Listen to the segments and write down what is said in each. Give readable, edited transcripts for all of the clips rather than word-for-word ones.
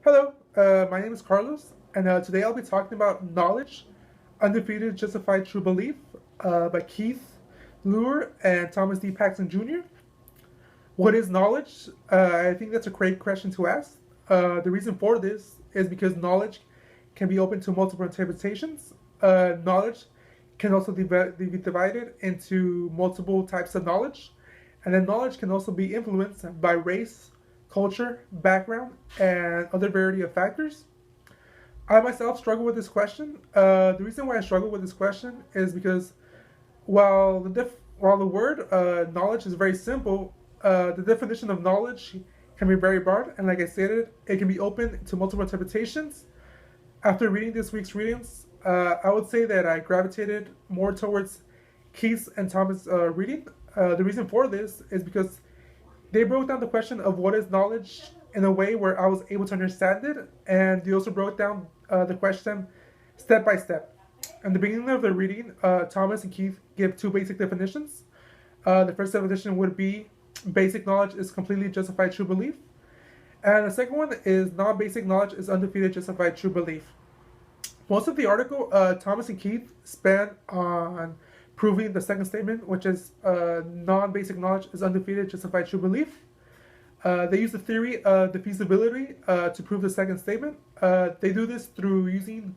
Hello, my name is Carlos, and today I'll be talking about Knowledge, Undefeated Justified True Belief by Keith Lure and Thomas D. Paxton Jr. What is knowledge? I think that's a great question to ask. The reason for this is because knowledge can be open to multiple interpretations. Knowledge can also be divided into multiple types of knowledge, and then knowledge can also be influenced by race, culture, background, and other variety of factors. I myself struggle with this question. The reason why I struggle with this question is because while the word knowledge is very simple, the definition of knowledge can be very broad, and like I stated, it can be open to multiple interpretations. After reading this week's readings, I would say that I gravitated more towards Keith's and Thomas' reading. The reason for this is because they broke down the question of what is knowledge in a way where I was able to understand it, and they also broke down the question step by step. In the beginning of the reading, Thomas and Keith give two basic definitions. The first definition would be basic knowledge is completely justified true belief, and the second one is non-basic knowledge is undefeated justified true belief. Most of the article, Thomas and Keith spend on proving the second statement, which is non-basic knowledge is undefeated justified true belief. They use the theory of the feasibility to prove the second statement. They do this through using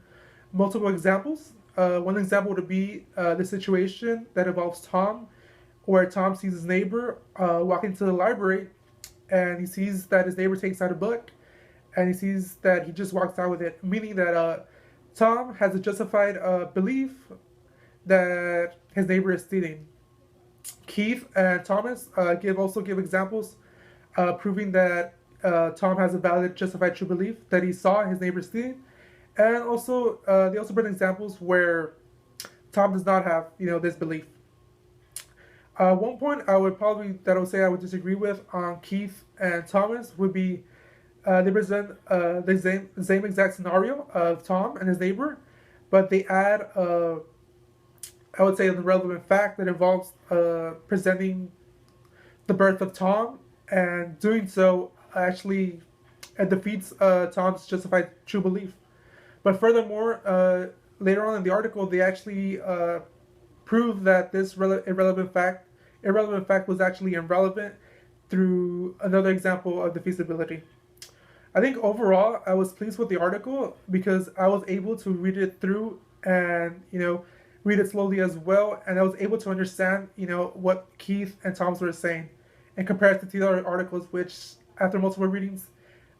multiple examples. One example would be the situation that involves Tom, where Tom sees his neighbor walking to the library, and he sees that his neighbor takes out a book, and he sees that he just walks out with it, meaning that Tom has a justified belief that his neighbor is stealing. Keith and Thomas also give examples proving that Tom has a valid, justified, true belief that he saw his neighbor stealing, and also they also bring examples where Tom does not have this belief. One point I would say I would disagree with on Keith and Thomas would be they present the same exact scenario of Tom and his neighbor, but they add I would say an irrelevant fact that involves presenting the birth of Tom, and doing so actually defeats Tom's justified true belief. But furthermore, later on in the article, they actually prove that this irrelevant fact was actually irrelevant through another example of the feasibility. I think overall, I was pleased with the article because I was able to read it through and read it slowly as well, and I was able to understand what Keith and Thomas were saying, in comparison to the other articles, which after multiple readings,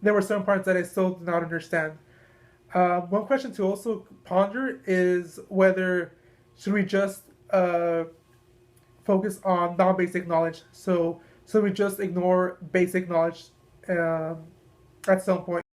there were some parts that I still did not understand. One question to also ponder is whether should we just focus on non-basic knowledge, so we just ignore basic knowledge at some point.